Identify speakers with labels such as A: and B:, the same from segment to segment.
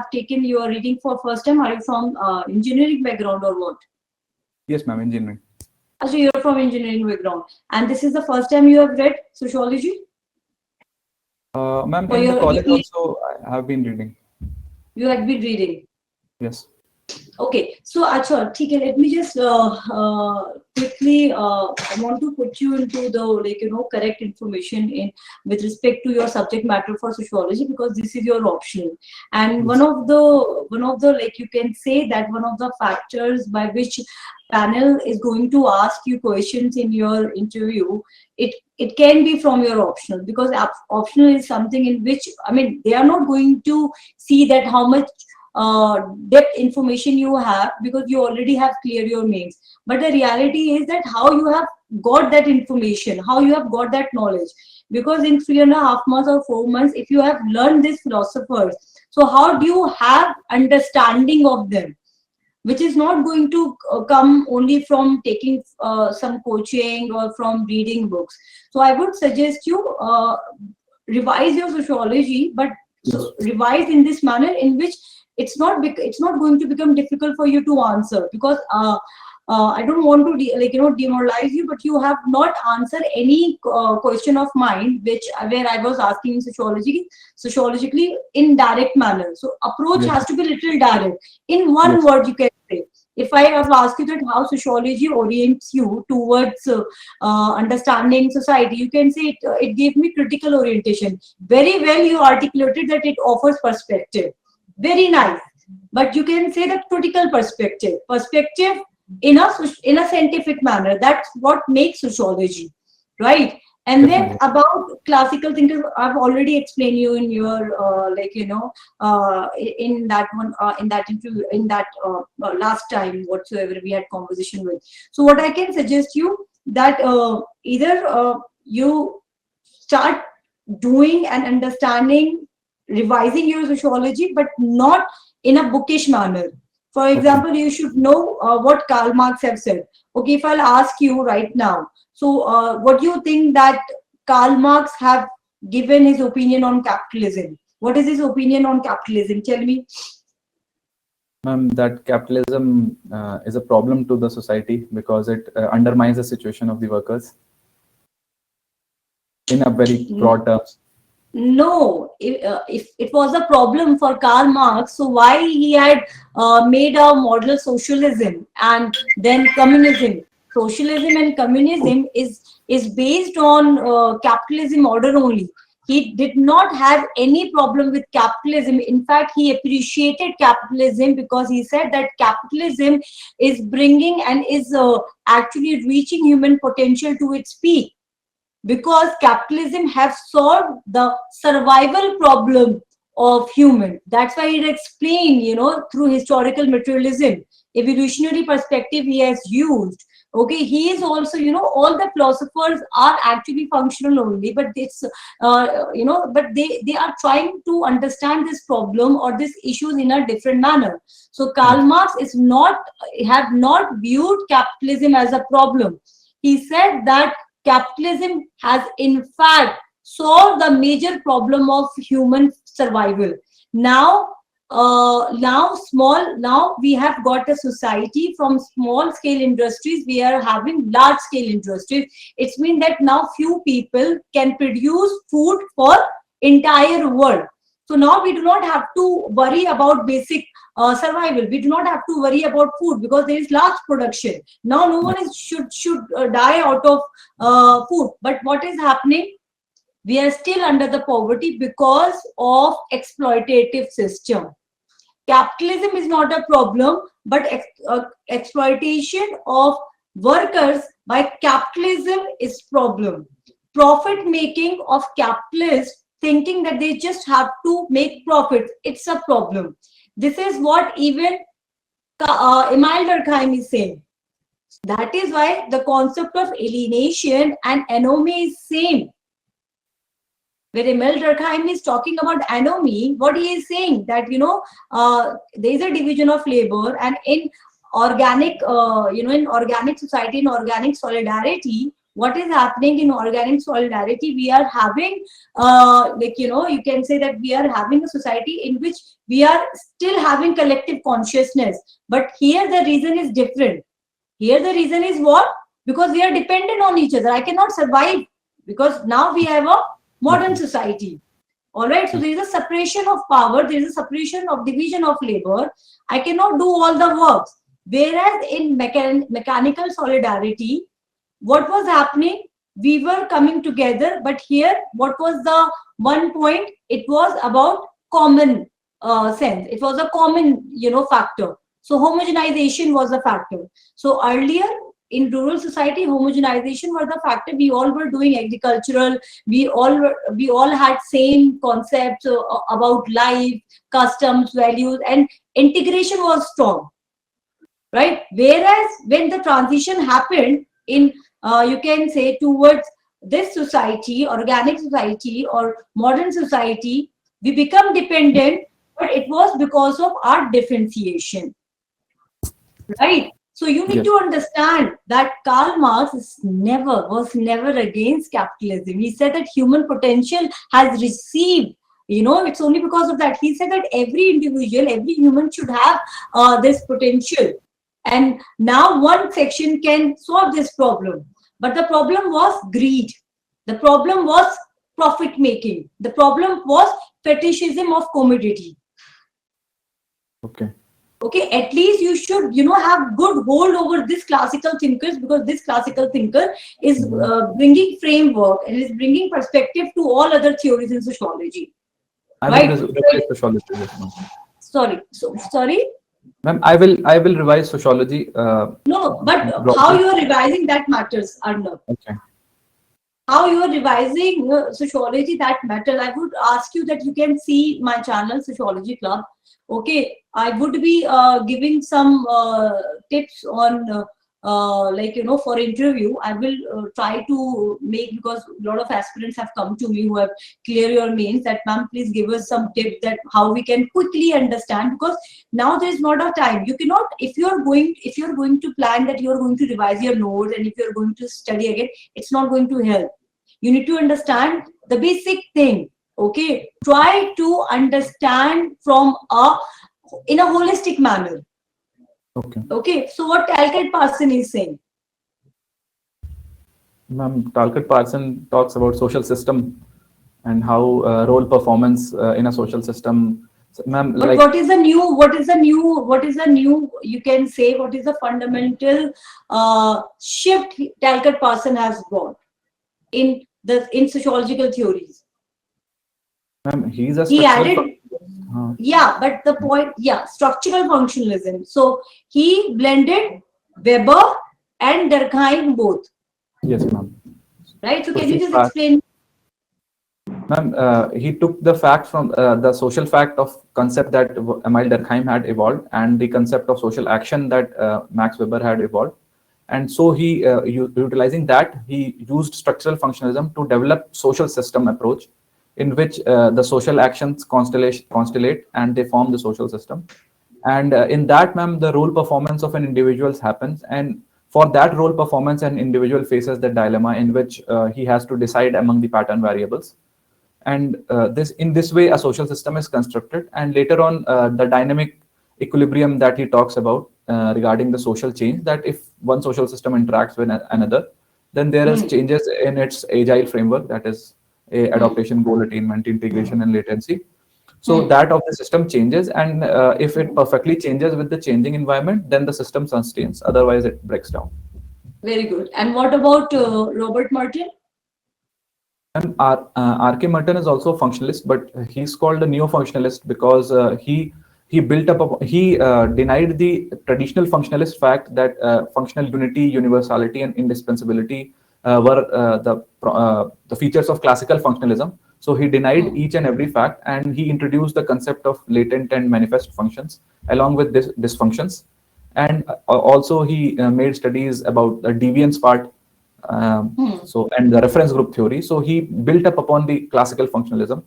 A: have taken your reading for first time? Are you from engineering background or what?
B: Yes, ma'am, engineering.
A: So you're from engineering background, and this is the first time you have read sociology?
B: Ma'am,
A: For
B: in the
A: your
B: college also I have been reading.
A: you have been reading.
B: Yes.
A: Okay, so Achal, okay, let me just quickly. I want to put you into the correct information in with respect to your subject matter for sociology, because this is your option, and
B: Yes.
A: one of the like you can say that one of the factors by which panel is going to ask you questions in your interview, it can be from your optional, because optional is something in which, I mean, they are not going to see that how much depth information you have, because you already have cleared your mains, but the reality is that how you have got that information, how you have got that knowledge, because in 3.5 months or 4 months, if you have learned these philosophers, so how do you have understanding of them, which is not going to come only from taking some coaching or from reading books. So I would suggest you revise your sociology, but so revise in this manner in which it's not going to become difficult for you to answer, because I don't want to demoralize you, but you have not answered any question of mine which where I was asking in sociologically in direct manner. So approach has to be little direct. In one word, you can say. If I have asked you that how sociology orients you towards understanding society, you can say it gave me critical orientation. Very well, you articulated that it offers perspective. Very nice. But you can say that critical perspective in a scientific manner. That's what makes sociology, right? And then about classical thinkers, I've already explained you in your in that one in that interview, in that last time whatsoever we had conversation with. So what I can suggest you that either you start doing and understanding, revising your sociology, but not in a bookish manner. For example, you should know what Karl Marx have said. Okay, if I'll ask you right now, so what do you think that Karl Marx have given his opinion on capitalism? What is his opinion on capitalism? Tell me.
B: That capitalism is a problem to the society because it undermines the situation of the workers in a very broad terms.
A: No, if it was a problem for Karl Marx, so why he had made a model socialism and then communism? Socialism and communism is based on capitalism order only. He did not have any problem with capitalism. In fact, he appreciated capitalism because he said that capitalism is bringing and is actually reaching human potential to its peak, because capitalism have solved the survival problem of human. That's why it explained, through historical materialism, evolutionary perspective he has used. Okay, he is also, all the philosophers are actually functional only, but it's, but they are trying to understand this problem or these issues in a different manner. So Karl Marx have not viewed capitalism as a problem. He said that capitalism has in fact solved the major problem of human survival. Now we have got a society from small scale industries, we are having large scale industries. It's mean that now few people can produce food for entire world. So now we do not have to worry about basic survival. We do not have to worry about food because there is large production. Now no one should die out of food. But what is happening? We are still under the poverty because of exploitative system. Capitalism is not a problem, but exploitation of workers by capitalism is problem. Profit making of capitalists thinking that they just have to make profits, it's a problem. This is what even Emile Durkheim is saying. That is why the concept of alienation and anomie is same. Where Emile Durkheim is talking about anomie, what he is saying that there is a division of labor, and in organic, in organic society, in organic solidarity, what is happening in organic solidarity, we are having, you can say that we are having a society in which we are still having collective consciousness. But here the reason is different. Here the reason is what? Because we are dependent on each other. I cannot survive because now we have a modern society. All right. So there is a separation of power. There is a separation of division of labor. I cannot do all the works. Whereas in mechanical solidarity, what was happening? We were coming together. But here, what was the one point? It was about common sense. It was a common, factor. So homogenization was a factor. So earlier in rural society, homogenization was the factor. We all were doing agricultural. We all had same concepts about life, customs, values, and integration was strong, right? Whereas when the transition happened in, you can say, towards this society, organic society or modern society, we become dependent, but it was because of our differentiation. Right. So you need
B: Yes.
A: to understand that Karl Marx was never against capitalism. He said that human potential has received, it's only because of that. He said that every individual, every human should have this potential. And now one section can solve this problem. But the problem was greed. The problem was profit making. The problem was fetishism of commodity.
B: Okay.
A: Okay, at least you should have good hold over this classical thinkers, because this classical thinker is bringing framework and is bringing perspective to all other theories in sociology,
B: I will
A: right?
B: revise sociology. Yes, ma'am.
A: Sorry.
B: Ma'am, I will revise sociology.
A: No, but how
B: Broadly.
A: you are revising that matters, Arnav.
B: Okay.
A: How you are revising sociology, that matters. I would ask you that you can see my channel, Sociology Club. Okay, I would be giving some tips on for interview. I will try to make, because a lot of aspirants have come to me who have clear your mains, that ma'am, please give us some tips that how we can quickly understand, because now there is not a time. You cannot, if you're going to plan that you're going to revise your notes and if you're going to study again, it's not going to help. You need to understand the basic thing. Okay, try to understand in a holistic manner.
B: Okay.
A: Okay, so what Talcott Parson is saying.
B: Ma'am, Talcott Parson talks about social system and how role performance in a social system. So, ma'am,
A: But
B: like,
A: what is the new, you can say, what is the fundamental shift Talcott Parson has brought in sociological theories?
B: ma'am, he's a
A: He
B: structural.
A: added, but the point, structural functionalism. So he blended Weber and Durkheim both.
B: Yes, ma'am.
A: Right. So can
B: Social
A: you just
B: fact.
A: explain?
B: Ma'am, he took the fact from the social fact of concept that Emile Durkheim had evolved, and the concept of social action that Max Weber had evolved. And so he, utilizing that, he used structural functionalism to develop social system approach, in which the social actions constellate and they form the social system. And in that, ma'am, the role performance of an individual happens, and for that role performance, an individual faces the dilemma in which he has to decide among the pattern variables. And in this way, a social system is constructed, and later on, the dynamic equilibrium that he talks about regarding the social change, that if one social system interacts with another, then there is changes in its agile framework, that is adaptation, goal attainment, integration, and latency. So that of the system changes, and if it perfectly changes with the changing environment, then the system sustains, otherwise it breaks down.
A: Very good. And what about Robert Merton?
B: And R.K. Merton is also a functionalist, but he's called a neo-functionalist because he built up he denied the traditional functionalist fact that functional unity, universality, and indispensability were the features of classical functionalism. So he denied each and every fact, and he introduced the concept of latent and manifest functions along with dysfunctions. And also he made studies about the deviance part, and the reference group theory. So he built up upon the classical functionalism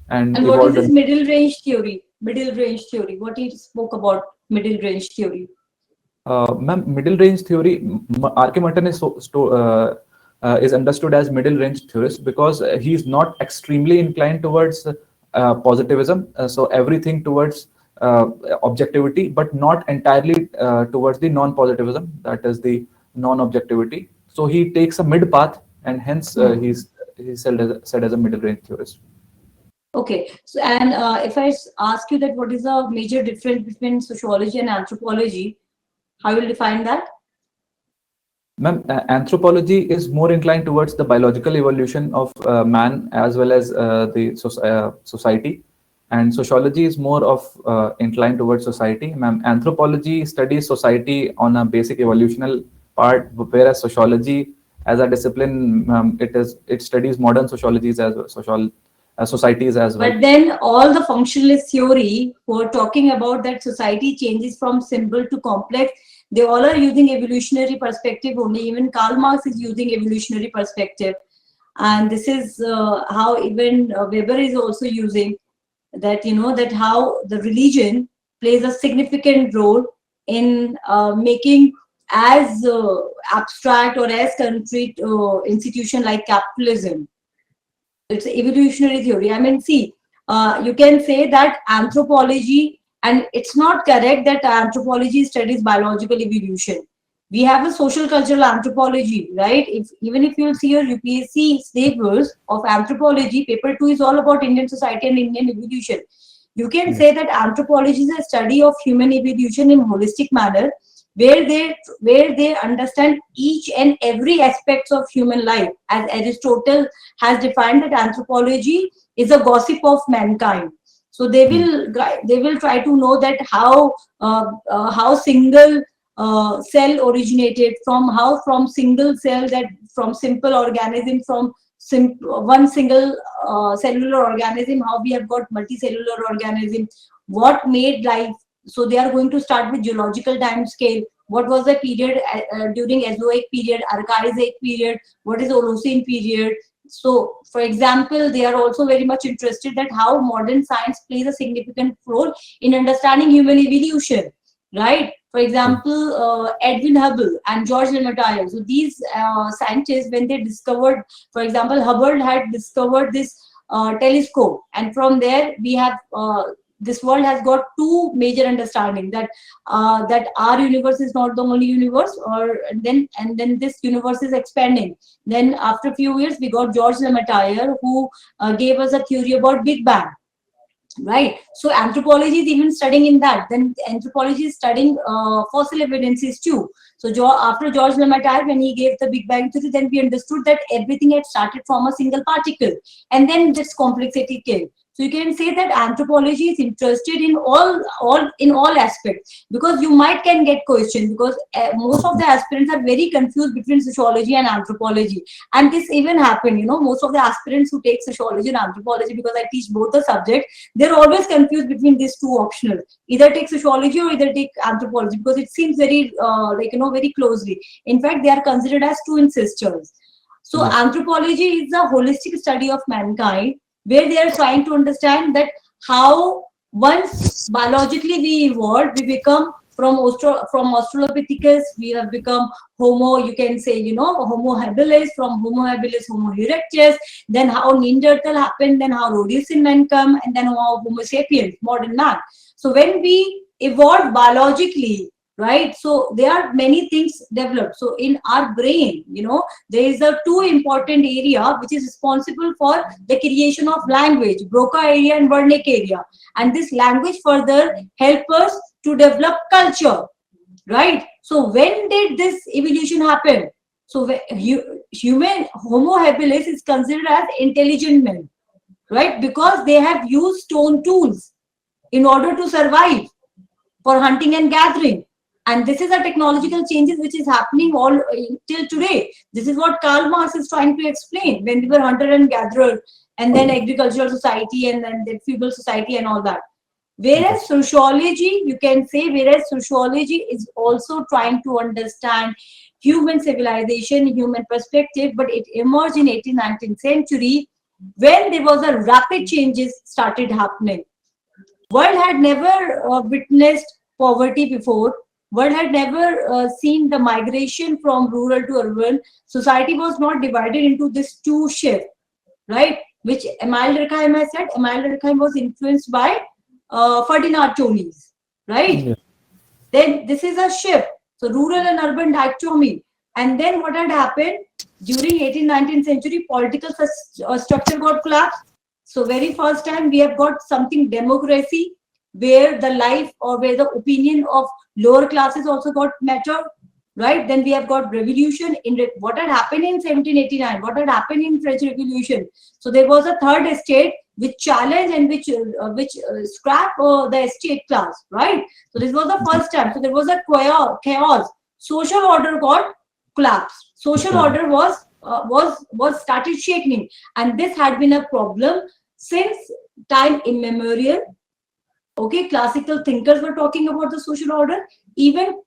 B: and
A: And what is
B: evolved.
A: this middle range theory? Middle range theory. What he spoke about middle range theory?
B: Ma'am, middle range theory, R.K. Merton is is understood as middle range theorist because he is not extremely inclined towards positivism, so everything towards objectivity, but not entirely towards the non-positivism, that is the non-objectivity. So he takes a mid path, and hence he's said as a middle range theorist.
A: Okay, so and if I ask you that what is the major difference between sociology and anthropology, how will you define that?
B: Ma'am, anthropology is more inclined towards the biological evolution of man as well as the society, and sociology is more of inclined towards society. Ma'am, anthropology studies society on a basic evolutional part, whereas sociology, as a discipline, it studies modern sociologies as well, societies as well.
A: But then all the functionalist theory who are talking about that society changes from simple to complex, they all are using evolutionary perspective only. Even Karl Marx is using evolutionary perspective. And this is how even Weber is also using that, that how the religion plays a significant role in making as abstract or as concrete institution like capitalism. It's evolutionary theory. I mean, see, you can say that anthropology, and it's not correct that anthropology studies biological evolution. We have a social cultural anthropology, right? Even if you'll see your UPSC syllabus of anthropology, paper 2 is all about Indian society and Indian evolution. You can say that anthropology is a study of human evolution in holistic manner, where they understand each and every aspects of human life. As Aristotle has defined that anthropology is a gossip of mankind. So they will try to know that how single cell originated from single cell, that from simple organism, from one single cellular organism, how we have got multicellular organism, what made life. So they are going to start with geological time scale. What was the period during Mesozoic period, Archaic period, what is Holocene period. So for example, they are also very much interested that how modern science plays a significant role in understanding human evolution, right? For example, Edwin Hubble and George Lemaitre. So these scientists, when they discovered, for example, Hubble had discovered this telescope, and from there we have this world has got two major understanding, that that our universe is not the only universe, or then this universe is expanding. Then after a few years, we got George Lemaitre, who gave us a theory about Big Bang. Right. So anthropology is even studying in that. Then anthropology is studying fossil evidences too. So after George Lemaitre, when he gave the Big Bang theory, then we understood that everything had started from a single particle, and then this complexity came. So you can say that anthropology is interested in all aspects, because you might can get questions, because most of the aspirants are very confused between sociology and anthropology. And this even happened, most of the aspirants who take sociology and anthropology, because I teach both the subjects, they're always confused between these two optional. Either take sociology or either take anthropology, because it seems very very closely. In fact, they are considered as twin sisters. So anthropology is a holistic study of mankind, where they are trying to understand that how once biologically we evolved, we become from Australopithecus, we have become Homo, you can say, Homo habilis, from Homo habilis, Homo erectus, then how Neanderthal happened, then how Rhodesian men come, and then how Homo sapiens, modern man. So when we evolved biologically, right, so there are many things developed. So in our brain, there is a two important area which is responsible for the creation of language, Broca area and Wernicke area. And this language further help us to develop culture, right? So when did this evolution happen? So human Homo habilis is considered as intelligent men, right? Because they have used stone tools in order to survive for hunting and gathering. And this is a technological changes which is happening all till today. This is what Karl Marx is trying to explain, when we were hunter and gatherer, and then agricultural society, and then the feudal society and all that. Whereas sociology, you can say, sociology is also trying to understand human civilization, human perspective, but it emerged in 18th, 19th century, when there was a rapid changes started happening. World had never witnessed poverty before. world had never seen the migration from rural to urban. Society was not divided into this two shift, right? Which Emile Durkheim has said. Emile Durkheim was influenced by Ferdinand Tönnies, right?
B: Yeah.
A: Then this is a shift. So rural and urban dichotomy. And then what had happened during 18th, 19th century, political structure got collapsed. So very first time we have got something democracy, where the life or where the opinion of lower classes also got matter, right? Then we have got revolution in what had happened in 1789, what had happened in French Revolution. So there was a third estate which challenged and which scrap the estate class, right? So this was the first time. So there was a chaos. Social order got collapsed. Social order was started shaking, and this had been a problem since time immemorial. Okay, classical thinkers were talking about the social order. Even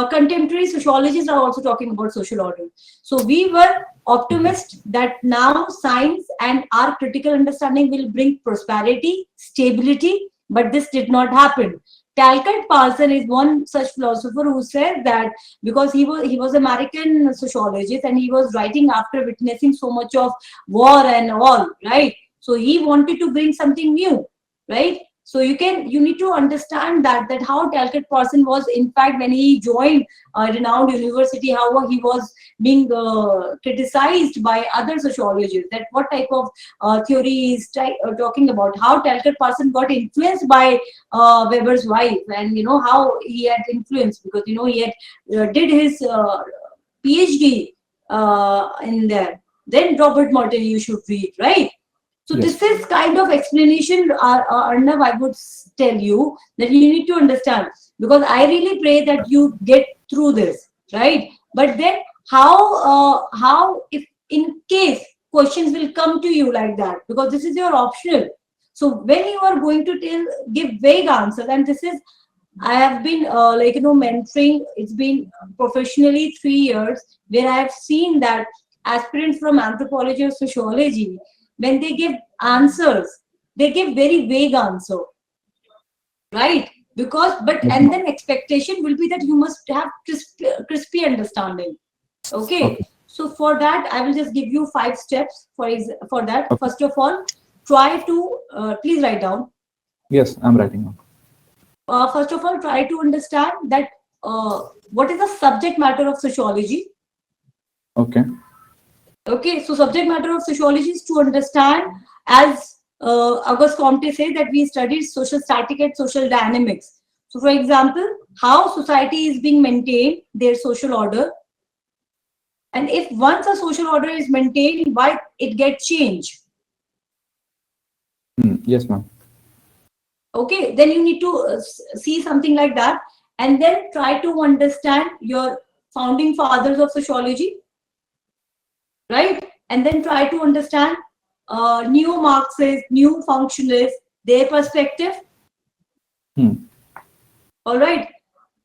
A: contemporary sociologists are also talking about social order. So we were optimistic that now science and our critical understanding will bring prosperity, stability, but this did not happen. Talcott Parson is one such philosopher who said that because he was American sociologist and he was writing after witnessing so much of war and all, right? So he wanted to bring something new, right? So you need to understand that how Talcott Parson was, in fact, when he joined a renowned university, how he was being criticized by other sociologists, that what type of theory is talking about, how Talcott Parson got influenced by Weber's wife, and how he had influenced, because he had did his PhD in there. Then Robert Merton you should read, right? So
B: Yes.
A: this is kind of explanation, Arnav, I would tell you that you need to understand, because I really pray that you get through this, right? But then how if in case questions will come to you like that, because this is your optional. So when you are going to give vague answers, and this is, I have been mentoring. It's been professionally 3 years where I have seen that aspirants from anthropology or sociology, when they give answers, they give very vague answer, right? And then expectation will be that you must have crispy understanding. Okay.
B: Okay.
A: So for that, I will just give you 5 steps for that.
B: Okay.
A: First of all, try to please write down.
B: Yes, I'm writing down.
A: First of all, try to understand that what is the subject matter of sociology.
B: Okay.
A: Okay, so subject matter of sociology is to understand, as Auguste Comte said, that we studied social static and social dynamics. So, for example, how society is being maintained, their social order, and if once a social order is maintained, why it gets changed.
B: Yes, ma'am.
A: Okay, then you need to see something like that, and then try to understand your founding fathers of sociology, right? And then try to understand new Marxists, new functionalists, their perspective. All right.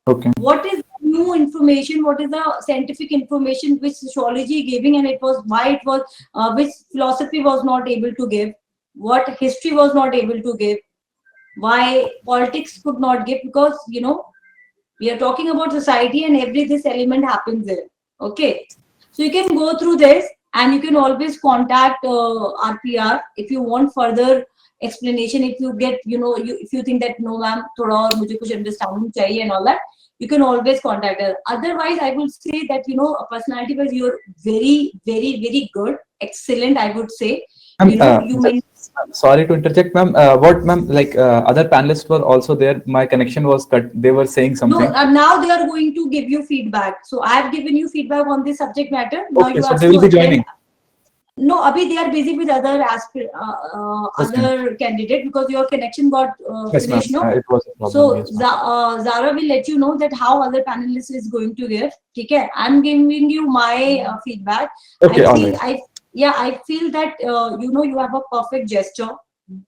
B: Okay.
A: What is new information? What is the scientific information which sociology giving, and why it was which philosophy was not able to give, what history was not able to give, why politics could not give, because we are talking about society and every this element happens there. Okay, so you can go through this, and you can always contact RPR if you want further explanation. If you get if you think that no ma'am thoda aur mujhe kuch understanding chahiye and all that, you can always contact us. Otherwise, I would say that personality wise you're very, very, very good, excellent, I would say. You may.
B: Sorry to interject, ma'am. What, ma'am? Like other panelists were also there. My connection was cut. They were saying something.
A: No, now they are going to give you feedback. So I have given you feedback on this subject matter. Now
B: Okay,
A: you
B: so
A: have
B: they will
A: to
B: be joining.
A: attend. No, Abhi, they are busy with other other candidate, because your connection got
B: Yes, ma'am.
A: finished. No,
B: It was a problem.
A: so
B: Yes, ma'am.
A: Zara will let you know that how other panelist is going to give. Okay, I'm giving you my feedback.
B: Okay,
A: I
B: all
A: think
B: right.
A: I feel that you have a perfect gesture,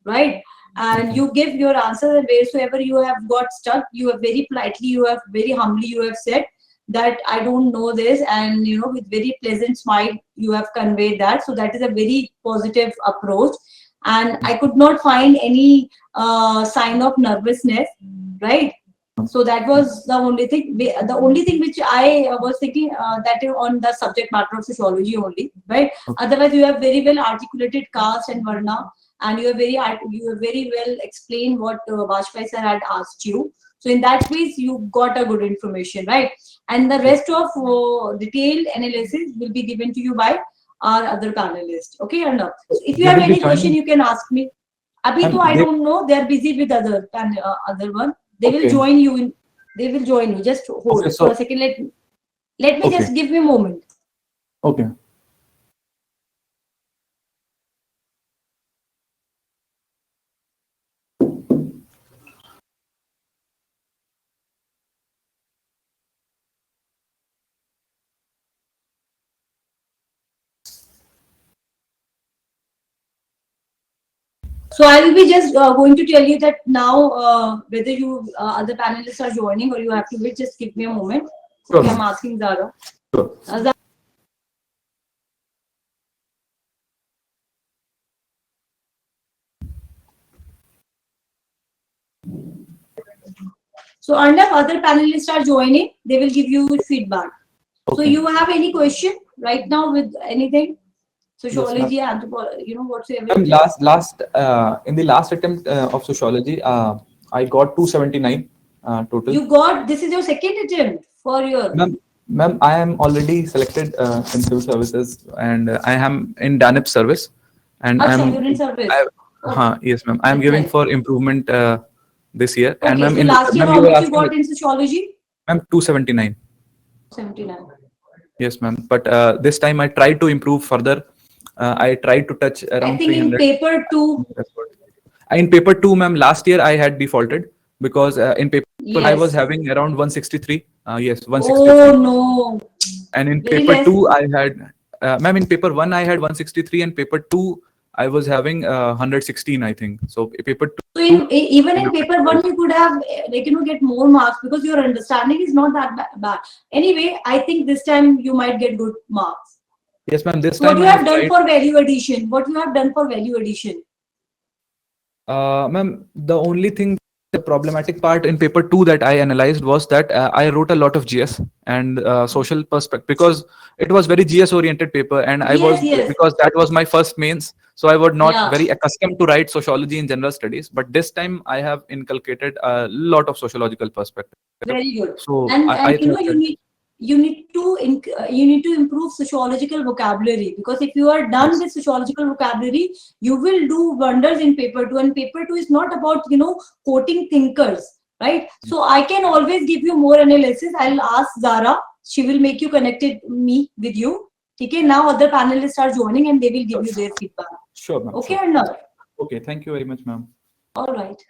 A: right? And you give your answers, and wheresoever you have got stuck, you have very politely, you have very humbly, you have said that I don't know this, and with very pleasant smile you have conveyed that. So that is a very positive approach, and I could not find any sign of nervousness, right? So that was the only thing. The only thing which I was thinking that is on the subject matter of sociology only, right?
B: Okay.
A: Otherwise, you have very well articulated caste and varna, and you have very well explained what Vajpayee sir had asked you. So in that ways, you got a good information, right? And the rest of detailed analysis will be given to you by our other panelists. Okay, Arnav? So if you
B: They
A: have
B: will be
A: any question,
B: joining.
A: you can ask me. Abhi to I
B: They,
A: don't know. They are busy with other one. They will
B: okay.
A: join you in. They will join you. Just
B: Okay.
A: hold for a
B: So,
A: second. Let me
B: okay.
A: just give me a moment.
B: Okay.
A: So I will be just going to tell you that now whether you other panelists are joining or you have to wait. Just give me a moment.
B: Sure,
A: Okay, I'm
B: ma'am.
A: asking Zara.
B: Sure.
A: So Arnav, other panelists are joining. They will give you feedback. So
B: Okay.
A: you have any question right now with anything?
B: Yes, ma'am.
A: Sociology, anthropology, whatsoever
B: Ma'am,
A: it is.
B: in the last attempt of sociology, I got 279 total.
A: You got this is your second attempt for your.
B: Ma'am, I am already selected in civil services, and I am in DANIP service, and
A: Acha, you're in service. Okay,
B: yes, ma'am. I am
A: that's
B: giving
A: nice.
B: for improvement this year, and
A: Okay,
B: ma'am,
A: so last year,
B: ma'am,
A: how
B: you were
A: much you
B: asking,
A: got in sociology?
B: ma'am, 279.
A: 79.
B: Yes, ma'am. But this time I tried to improve further. I tried to touch
A: I
B: around
A: think in
B: 300.
A: paper two,
B: That's what. In paper two, ma'am, last year I had defaulted because in paper I was
A: yes.
B: having around 163. Yes,
A: Oh
B: 163.
A: no,
B: And in
A: very
B: paper
A: less.
B: two, I had, ma'am, in paper one, I had 163, and paper two, I was having 116, I think. So paper
A: So
B: two,
A: even in paper one, you could have get more marks because your understanding is not that bad. Anyway, I think this time you might get good marks.
B: yes, ma'am, this
A: So what
B: time
A: you
B: I
A: have
B: have
A: done
B: tried.
A: for value addition? What you have done for value addition?
B: Ma'am, the only thing, the problematic part in paper two that I analyzed was that I wrote a lot of GS and social perspective because it was very GS oriented paper, and I
A: Yes,
B: was,
A: yes,
B: because that was my first mains, so I was not
A: yeah,
B: very accustomed to write sociology in general studies. But this time I have inculcated a lot of sociological perspective.
A: very good.
B: So
A: And
B: I thought that,
A: you need to improve sociological vocabulary because if you are done
B: yes,
A: with sociological vocabulary, you will do wonders in paper two. And paper two is not about quoting thinkers, right? So I can always give you more analysis. I'll ask Zara. She will make you connected me with you. Okay. Now other panelists are joining and they will give
B: sure,
A: you their feedback.
B: sure, ma'am,
A: Okay
B: sure.
A: or not?
B: Okay, thank you very much, ma'am.
A: All right.